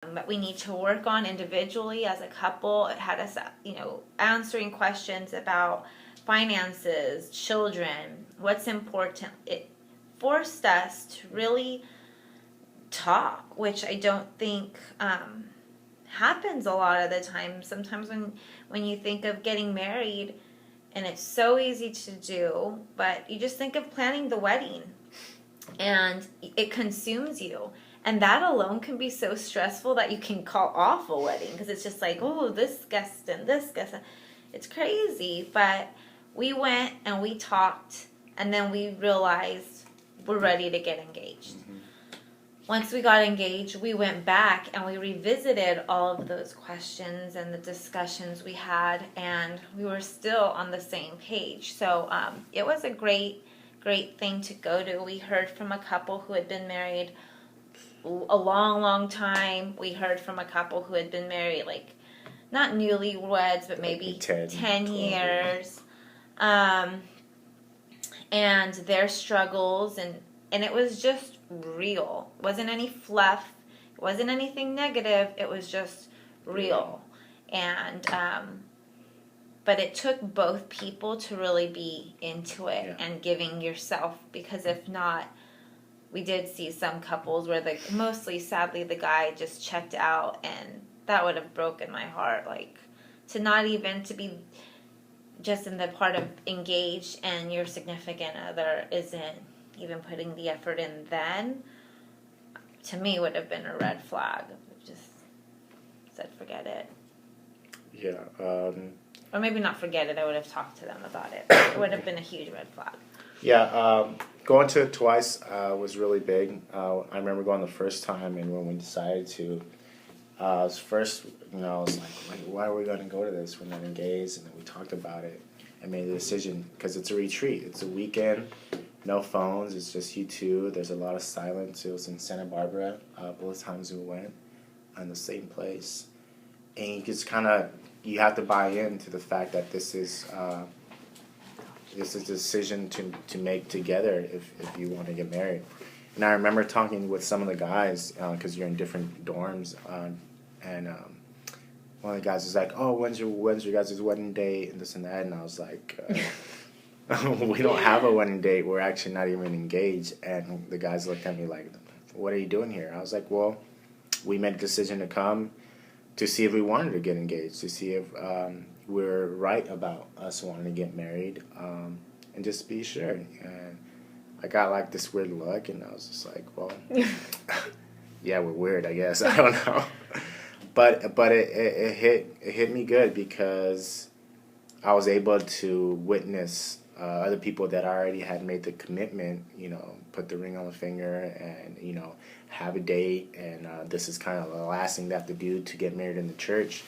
that we need to work on individually as a couple. It had us, answering questions about finances, children, what's important. It forced us to really talk, which I don't think happens a lot of the time. Sometimes when you think of getting married, and it's so easy to do, but you just think of planning the wedding, and it consumes you. And that alone can be so stressful that you can call off a wedding because it's just like, oh, this guest and this guest. It's crazy. But we went and we talked, and then we realized we're ready to get engaged. Mm-hmm. Once we got engaged, we went back and we revisited all of those questions and the discussions we had, and we were still on the same page. So it was a great thing to go to. We heard from a couple who had been married a long time. We heard from a couple who had been married, like, not newlyweds, but maybe 10 years. And their struggles, and it was just real. It wasn't any fluff. It wasn't anything negative. It was just real. And but it took both people to really be into it and giving yourself, because if not, we did see some couples where mostly sadly the guy just checked out, and that would have broken my heart. Like, to not even to be just in the part of engaged and your significant other isn't even putting the effort in, then to me would have been a red flag. Just said forget it. Yeah. Or maybe not forget it. I would have talked to them about it. It would have been a huge red flag. Yeah. Going to it twice was really big. I remember going the first time, and when we decided to, I was like, why are we going to go to this? We're not engaged. And then we talked about it and made the decision, because it's a retreat. It's a weekend, no phones. It's just you two. There's a lot of silence. It was in Santa Barbara, both times we went, in the same place. And you just you have to buy into the fact that this is a decision to make together if you want to get married. And I remember talking with some of the guys, because you're in different dorms, and one of the guys was like, "Oh, when's your guys' wedding date?" and this and that. And I was like, "We don't have a wedding date. We're actually not even engaged." And the guys looked at me like, "What are you doing here?" I was like, "Well, we made a decision to come to see if we wanted to get engaged, to see if we're right about us wanting to get married, and just be sure." And I got like this weird look, and I was just like, "Well, yeah, we're weird, I guess." I don't know, but it hit me good, because I was able to witness other people that already had made the commitment, put the ring on the finger, and have a date, and this is kind of the last thing they have to do to get married in the church.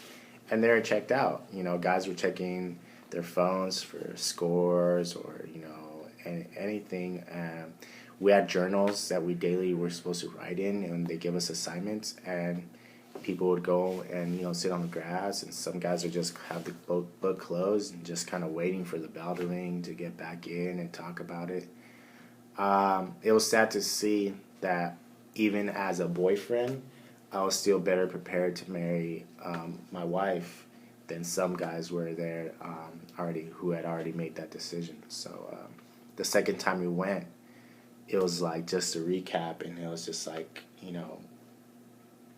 And they're checked out. Guys were checking their phones for scores or, anything. We had journals that we daily were supposed to write in, and they give us assignments. And people would go and, sit on the grass. And some guys would just have the book closed and just kind of waiting for the bell to ring to get back in and talk about it. It was sad to see that even as a boyfriend, I was still better prepared to marry my wife than some guys were there who had already made that decision. So the second time we went, it was like just a recap, and it was just like,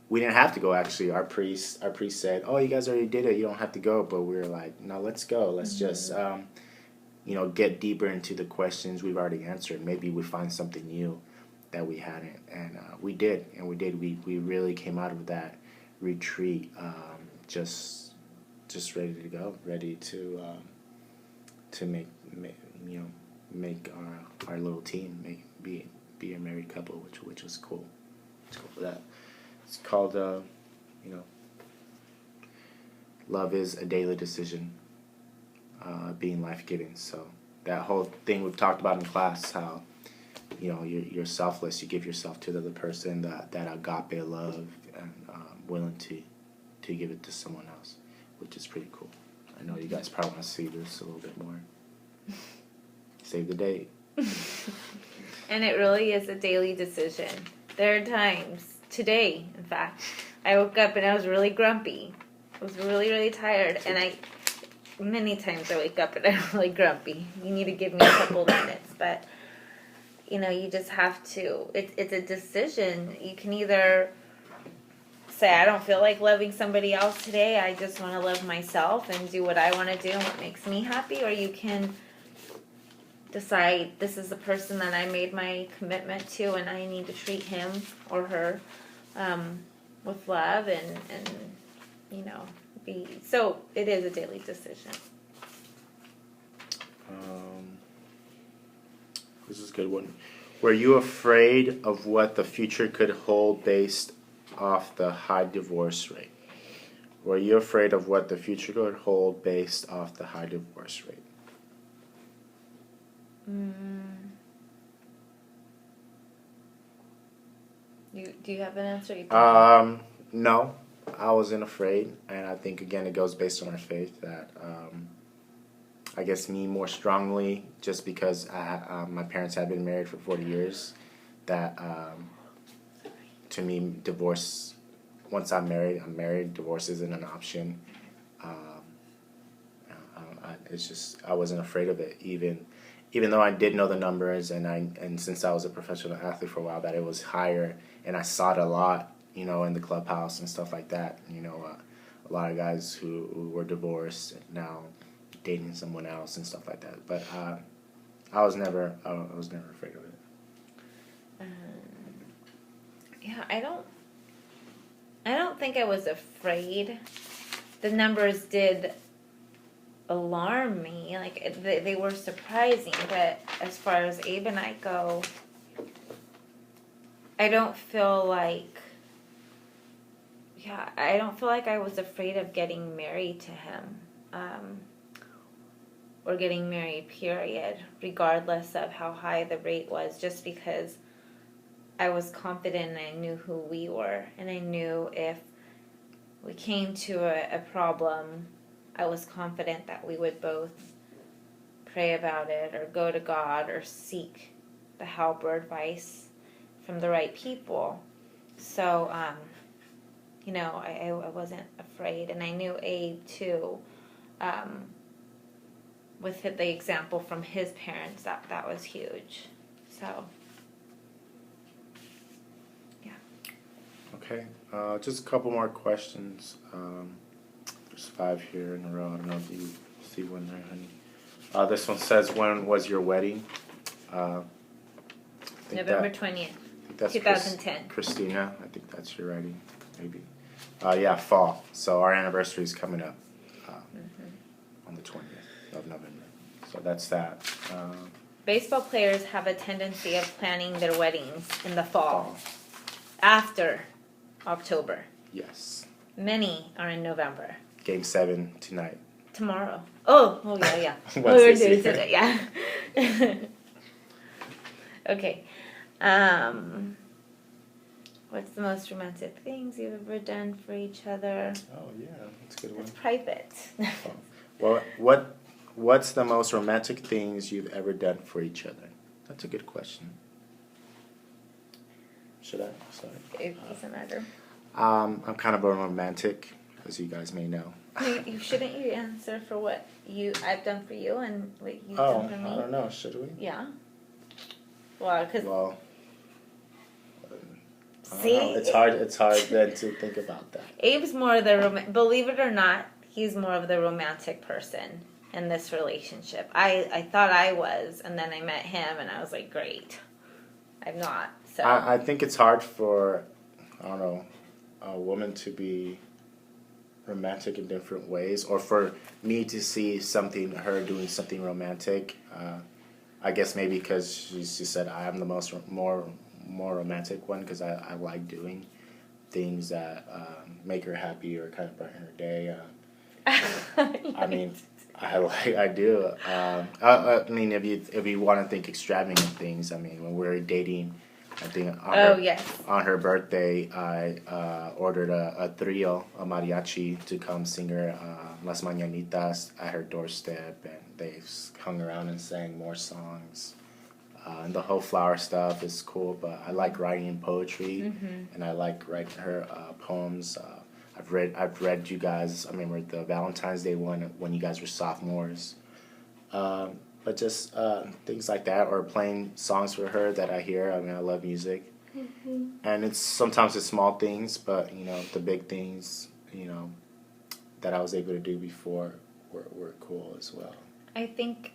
we didn't have to go. Actually, our priest said, "Oh, you guys already did it. You don't have to go." But we were like, "No, let's go. Let's just get deeper into the questions we've already answered. Maybe we find something new that we hadn't." And we did. We really came out of that retreat just ready to go, ready to make our little team, be a married couple, which was cool. It's cool for that. It's called love is a daily decision, being life-giving. So that whole thing we've talked about in class, how you're selfless. You give yourself to the other person, that agape love, and willing to give it to someone else, which is pretty cool. I know you guys probably want to see this a little bit more. Save the date. And it really is a daily decision. There are times, today, in fact, I woke up and I was really grumpy. I was really, really tired. And many times I wake up and I'm really grumpy. You need to give me a couple of minutes. But, you just have to. It's a decision. You can either say, I don't feel like loving somebody else today. I just want to love myself and do what I want to do and what makes me happy. Or you can decide, this is the person that I made my commitment to, and I need to treat him or her with love and be. So it is a daily decision. This is a good one. Were you afraid of what the future could hold based off the high divorce rate? Were you afraid of what the future could hold based off the high divorce rate? Do you have an answer? No, I wasn't afraid, and I think again it goes based on our faith that I guess me more strongly just because my parents had been married for 40 years that to me divorce, once I'm married, divorce isn't an option. It's just I wasn't afraid of it even though I did know the numbers and since I was a professional athlete for a while that it was higher and I saw it a lot in the clubhouse and stuff like that, a lot of guys who were divorced and now dating someone else and stuff like that, but I was never afraid of it. Yeah, I don't think I was afraid. The numbers did alarm me, like they were surprising, but as far as Abe and I go, I don't feel like I was afraid of getting married to him, or getting married, period, regardless of how high the rate was, just because I was confident and I knew who we were, and I knew if we came to a problem, I was confident that we would both pray about it or go to God or seek the help or advice from the right people. So, I wasn't afraid. And I knew Abe, too, with the example from his parents, that was huge. So, yeah. Okay, just a couple more questions. There's 5 here in a row. I don't know if you see one there, honey. This one says, when was your wedding? November 20th, that's 2010. Christina, I think that's your writing, maybe. Yeah, fall. So our anniversary is coming up on the 20th of November. So that's that. Baseball players have a tendency of planning their weddings in the fall. After October. Yes. Many are in November. Game 7 tonight. Tomorrow. Oh yeah. What's we're this doing here? today, yeah. Okay. What's the most romantic things you've ever done for each other? Oh yeah, that's a good one. It's private. Well, what's the most romantic things you've ever done for each other? That's a good question. Should I? Sorry. It doesn't matter. I'm kind of a romantic, as you guys may know. Shouldn't you answer for what I've done for you and what you've done for me? I don't know. Should we? Yeah. Well, because see, it's hard then to think about that. Abe's more of believe it or not, he's more of the romantic person in this relationship. I thought I was, and then I met him, and I was like, great. I'm not. So I think it's hard for, I don't know, a woman to be romantic in different ways, or for me to see her doing something romantic. I guess maybe because she said I am the more romantic one because I like doing things that make her happy or kind of brighten her day. I mean, I do. I mean, if you want to think extravagant things, I mean, when we were dating, I think on her birthday, I ordered a trio, a mariachi, to come sing her Las Mañanitas at her doorstep, and they hung around and sang more songs. And the whole flower stuff is cool, but I like writing poetry, and I like writing her poems. I've read you guys. I remember the Valentine's Day one when you guys were sophomores. But just things like that, or playing songs for her that I hear. I mean, I love music, and sometimes it's small things, but the big things, that I was able to do before were cool as well. I think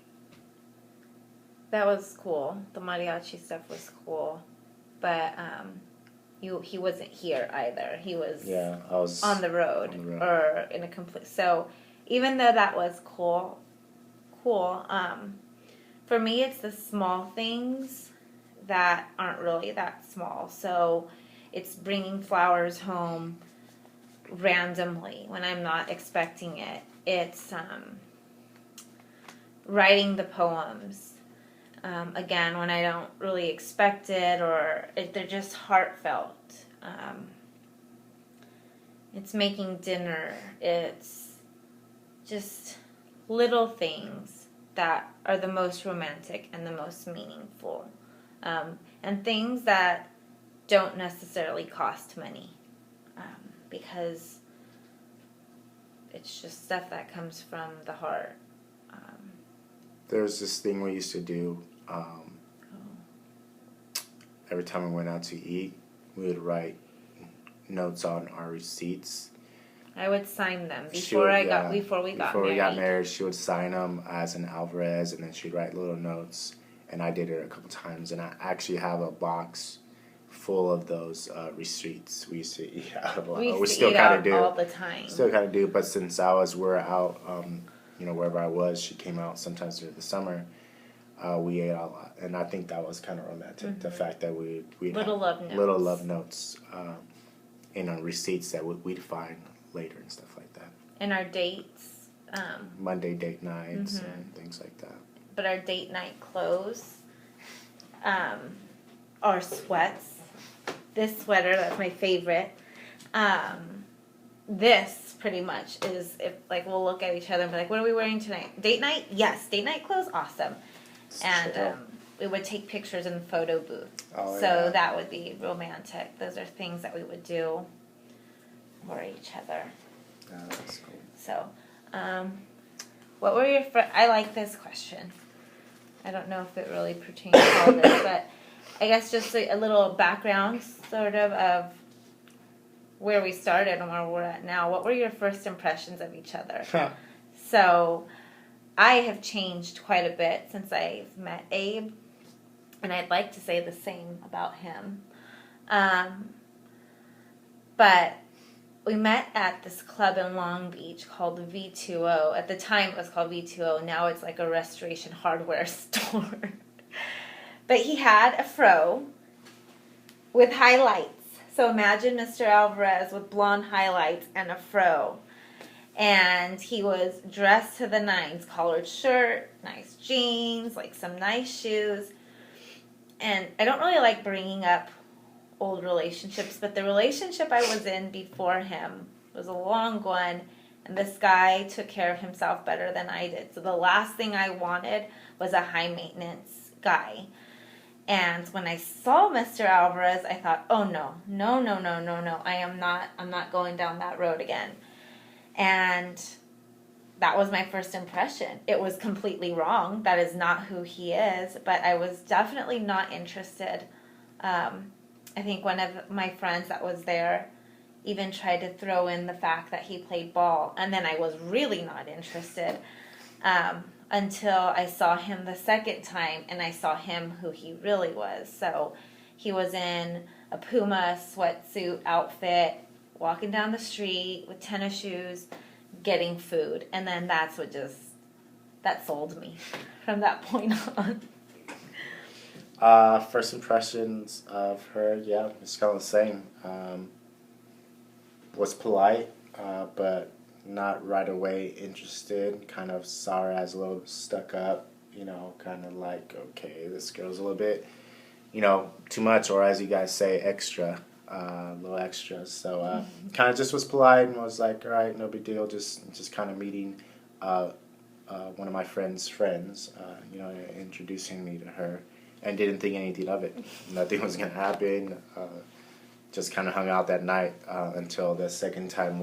that was cool. The mariachi stuff was cool, but he wasn't here either. He was I was on the road. Or in a complete. So even though that was cool. For me, it's the small things that aren't really that small. So it's bringing flowers home randomly when I'm not expecting it. It's writing the poems. Again, when I don't really expect it, or they're just heartfelt. It's making dinner. It's just little things that are the most romantic and the most meaningful. And things that don't necessarily cost money. Because it's just stuff that comes from the heart. There's this thing we used to do. Every time we went out to eat, we would write notes on our receipts. I would sign them before we got married. Before we got married, she would sign them as an Alvarez, and then she'd write little notes. And I did it a couple times, and I actually have a box full of those receipts. We used to eat out a lot. We still kind of do all the time. Still kind of do, but since we're out, wherever I was, she came out sometimes during the summer. We ate a lot, and I think that was kind of romantic. Mm-hmm. The fact that we'd little love notes in our receipts that we'd find later and stuff like that. And our dates. Monday date nights and things like that. But our date night clothes, our sweats. This sweater, that's my favorite. This pretty much is, if we'll look at each other and be like, what are we wearing tonight? Date night? Yes. Date night clothes? Awesome. And we would take pictures in the photo booth. So that would be romantic. Those are things that we would do for each other. Yeah, that's cool. So, what were your I like this question. I don't know if it really pertains to all this, but I guess just a little background sort of where we started and where we're at now. What were your first impressions of each other? So, I have changed quite a bit since I've met Abe, and I'd like to say the same about him. But we met at this club in Long Beach called the V2O. At the time, it was called V2O. Now it's like a restoration hardware store. But he had a fro with highlights. So imagine Mr. Alvarez with blonde highlights and a fro. And he was dressed to the nines. Collared shirt, nice jeans, some nice shoes. And I don't really like bringing up old relationships, but the relationship I was in before him was a long one, and this guy took care of himself better than I did. So the last thing I wanted was a high maintenance guy. And when I saw Mr. Alvarez, I thought, oh no, I'm not going down that road again. And that was my first impression. It was completely wrong. That is not who he is, but I was definitely not interested. I think one of my friends that was there even tried to throw in the fact that he played ball, and then I was really not interested until I saw him the second time, and I saw him who he really was. So he was in a Puma sweatsuit outfit, walking down the street with tennis shoes, getting food, and then that sold me from that point on. First impressions of her, it's kind of the same. Was polite, but not right away interested. Kind of saw her as a little stuck up, kind of like, okay, this girl's a little bit, too much, or as you guys say, extra, a little extra. So kind of just was polite and was like, all right, no big deal, just kind of meeting one of my friends, introducing me to her. and didn't think anything of it. Nothing was gonna happen. Just kind of hung out that night until the second time